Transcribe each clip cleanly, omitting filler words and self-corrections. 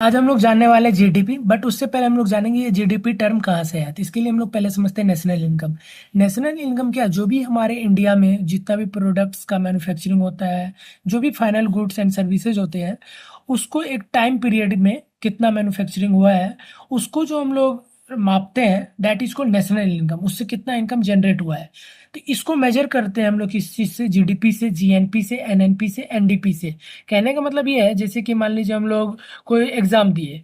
आज हम लोग जानने वाले जीडीपी, बट उससे पहले हम लोग जानेंगे ये जीडीपी टर्म कहाँ से है। तो इसके लिए हम लोग पहले समझते हैं नेशनल इनकम। नेशनल इनकम क्या, जो भी हमारे इंडिया में जितना भी प्रोडक्ट्स का मैन्युफैक्चरिंग होता है, जो भी फाइनल गुड्स एंड सर्विसेज होते हैं, उसको एक टाइम पीरियड में कितना मैन्युफैक्चरिंग हुआ है, उसको जो हम लोग मापते हैं, दैट इज को नेशनल इनकम। उससे कितना इनकम जनरेट हुआ है, तो इसको मेजर करते हैं हम लोग किस चीज़ से, जीडीपी से, जीएनपी से, एनएनपी से, एनडीपी से। कहने का मतलब ये है, जैसे कि मान लीजिए हम लोग कोई एग्जाम दिए,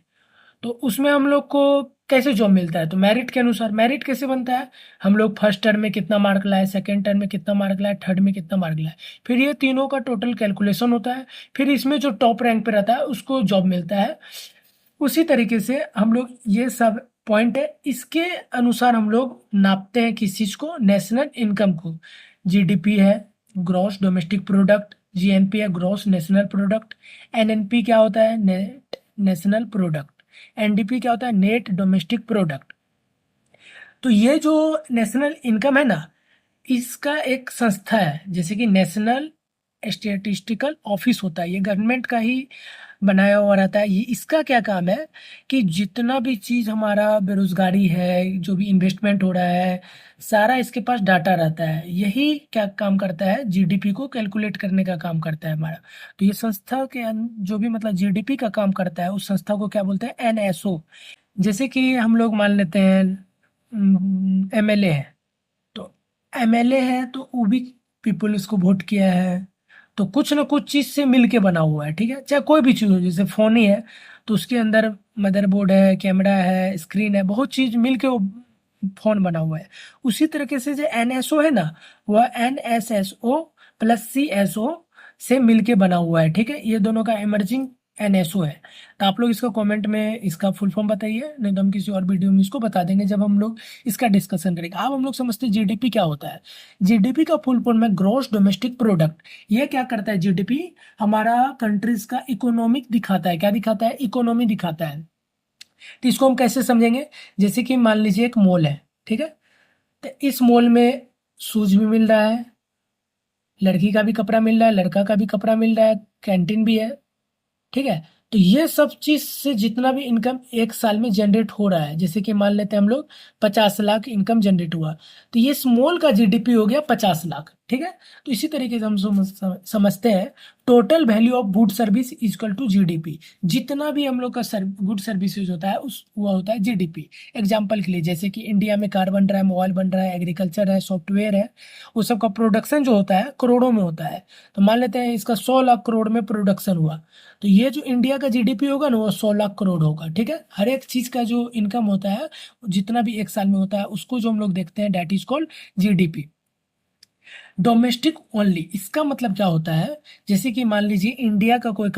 तो उसमें हम लोग को कैसे जॉब मिलता है, तो मेरिट के अनुसार। मेरिट कैसे बनता है, हम लोग फर्स्ट टर्म में कितना मार्क लाए, सेकंड टर्म में कितना मार्क लाए, थर्ड में कितना मार्क लाए, फिर ये तीनों का टोटल कैलकुलेशन होता है। फिर इसमें जो टॉप रैंक पे रहता है उसको जॉब मिलता है। उसी तरीके से हम लोग, ये सब पॉइंट है, इसके अनुसार हम लोग नापते हैं किस चीज़ को, नेशनल इनकम को। जीडीपी है ग्रॉस डोमेस्टिक प्रोडक्ट, जीएनपी है ग्रॉस नेशनल प्रोडक्ट, एनएनपी क्या होता है, नेट नेशनल प्रोडक्ट, एनडीपी क्या होता है, नेट डोमेस्टिक प्रोडक्ट। तो ये जो नेशनल इनकम है ना, इसका एक संस्था है, जैसे कि नेशनल स्टैटिस्टिकल ऑफिस होता है, ये गवर्नमेंट का ही बनाया हुआ रहता है। ये इसका क्या काम है कि जितना भी चीज़ हमारा बेरोजगारी है, जो भी इन्वेस्टमेंट हो रहा है, सारा इसके पास डाटा रहता है। यही क्या काम करता है, जीडीपी को कैलकुलेट करने का काम करता है हमारा। तो ये संस्था के जो भी मतलब जीडीपी का काम करता है, उस संस्था को क्या बोलते हैं, एनएसओ। जैसे कि हम लोग मान लेते हैं एमएलए है, तो एमएलए है तो वो भी पीपल इसको वोट किया है, तो कुछ ना कुछ चीज से मिल के बना हुआ है, ठीक है। चाहे कोई भी चीज हो, जैसे फोन ही है तो उसके अंदर मदरबोर्ड है, कैमरा है, स्क्रीन है, बहुत चीज मिल के वो फोन बना हुआ है। उसी तरीके से जो एनएसओ है ना, वह एनएसएसओ प्लस सीएसओ से मिल के बना हुआ है, ठीक है। ये दोनों का इमर्जिंग एनएसओ है। तो आप लोग इसका कमेंट में इसका फुल फॉर्म बताइए, नहीं तो हम किसी और वीडियो में इसको बता देंगे जब हम लोग इसका डिस्कशन करेंगे। अब हम लोग समझते हैं जीडीपी क्या होता है। जीडीपी का फुल फॉर्म है ग्रॉस डोमेस्टिक प्रोडक्ट। ये क्या करता है, जीडीपी हमारा कंट्रीज का इकोनॉमिक दिखाता है। क्या दिखाता है, इकोनॉमी दिखाता है। तो इसको हम कैसे समझेंगे, जैसे कि मान लीजिए एक मॉल है, ठीक है। तो इस मॉल में शूज भी मिल रहा है, लड़की का भी कपड़ा मिल रहा है, लड़का का भी कपड़ा मिल रहा है, कैंटीन भी है, ठीक है। तो ये सब चीज से जितना भी इनकम एक साल में जनरेट हो रहा है, जैसे कि मान लेते हैं हम लोग 50 लाख इनकम जनरेट हुआ, तो ये स्मॉल का जीडीपी हो गया 50 लाख, ठीक है। तो इसी तरीके से हम समझते हैं total value of good service equal to GDP. जितना भी हम लोग का गुड सर्विसेज होता है उस वो होता है जीडीपी। एग्जाम्पल के लिए, जैसे कि इंडिया में कार बन रहा है, मोबाइल बन रहा है, एग्रीकल्चर है, सॉफ्टवेयर है, वो सब का प्रोडक्शन जो होता है करोड़ों में होता है। तो मान लेते हैं इसका 100 लाख करोड़ में प्रोडक्शन हुआ, तो ये जो इंडिया का जीडीपी होगा ना, वो 100 लाख करोड़ होगा, ठीक है। हर एक चीज का जो इनकम होता है, जितना भी एक साल में होता है, उसको जो हम लोग देखते हैं, that is called GDP. Domestic only, इसका मतलब क्या होता है, जैसे कि मान लीजिए इंडिया का कोई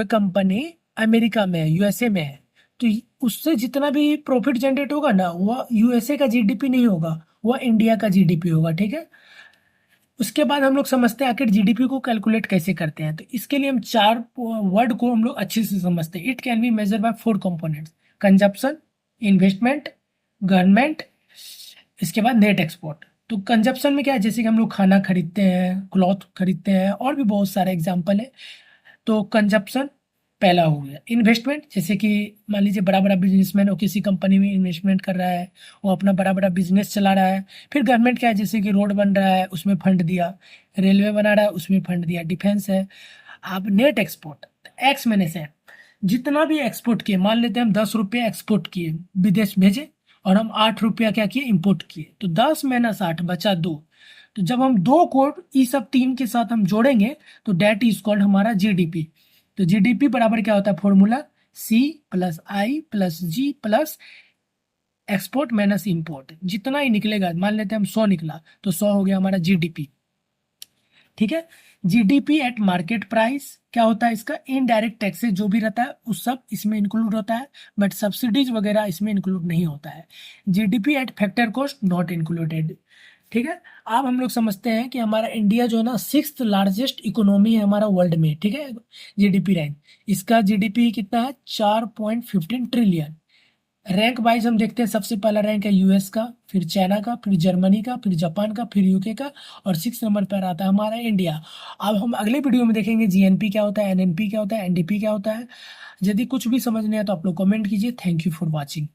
कंपनी अमेरिका में है, यूएसए में है, तो उससे जितना भी प्रॉफिट जनरेट होगा ना, वह यूएसए का जीडीपी नहीं होगा, वह इंडिया का जीडीपी होगा, ठीक है। उसके बाद हम लोग समझते हैं आखिर जीडीपी को कैलकुलेट कैसे करते हैं। तो इसके लिए हम चार वर्ड को हम लोग अच्छे से समझते हैं। It can be measure by four components: consumption, investment, government, इसके बाद नेट एक्सपोर्ट। तो कंजप्शन में क्या है, जैसे कि हम लोग खाना खरीदते हैं, क्लॉथ खरीदते हैं, और भी बहुत सारे एग्जाम्पल है। तो कंजप्शन पहला हो गया। इन्वेस्टमेंट, जैसे कि मान लीजिए बड़ा बड़ा बिजनेसमैन वो किसी कंपनी में इन्वेस्टमेंट कर रहा है, वो अपना बड़ा बड़ा बिजनेस चला रहा है। फिर गवर्नमेंट क्या है, जैसे कि रोड बन रहा है उसमें फंड दिया, रेलवे बना रहा है उसमें फंड दिया, डिफेंस है। अब नेट एक्सपोर्ट, एक्स मैंने से जितना भी एक्सपोर्ट किए, मान लेते हैं हम 10 रुपये एक्सपोर्ट किए, विदेश भेजे, और हम 8 रुपया क्या किए, इम्पोर्ट किए, तो 10 - 8 बचा 2। तो जब हम दो को इस सब तीन के साथ हम जोड़ेंगे, तो डेट इज कॉल्ड हमारा जीडीपी। तो जीडीपी बराबर क्या होता है, फॉर्मूला सी प्लस आई प्लस जी प्लस एक्सपोर्ट माइनस इंपोर्ट। जितना ही निकलेगा, मान लेते हैं हम 100 निकला, तो 100 हो गया हमारा जीडीपी, ठीक है। जीडीपी एट मार्केट प्राइस क्या होता है, इसका इनडायरेक्ट टैक्सेस जो भी रहता है उस सब इसमें इंक्लूड होता है, बट सब्सिडीज वगैरह इसमें इंक्लूड नहीं होता है। GDP at factor cost not included, ठीक है। अब हम लोग समझते हैं कि हमारा इंडिया जो है ना, सिक्स्थ लार्जेस्ट इकोनॉमी है हमारा वर्ल्ड में, ठीक है। जीडीपी रैंक, इसका जीडीपी कितना है, 4.15 ट्रिलियन। रैंक वाइज हम देखते हैं, सबसे पहला रैंक है यूएस का, फिर चाइना का, फिर जर्मनी का, फिर जापान का, फिर यूके का, और 6 नंबर पर आता है हमारा इंडिया। अब हम अगले वीडियो में देखेंगे जीएनपी क्या होता है, एनएनपी क्या होता है, एनडीपी क्या होता है। यदि कुछ भी समझ नहीं है तो आप लोग कमेंट कीजिए। Thank you for watching.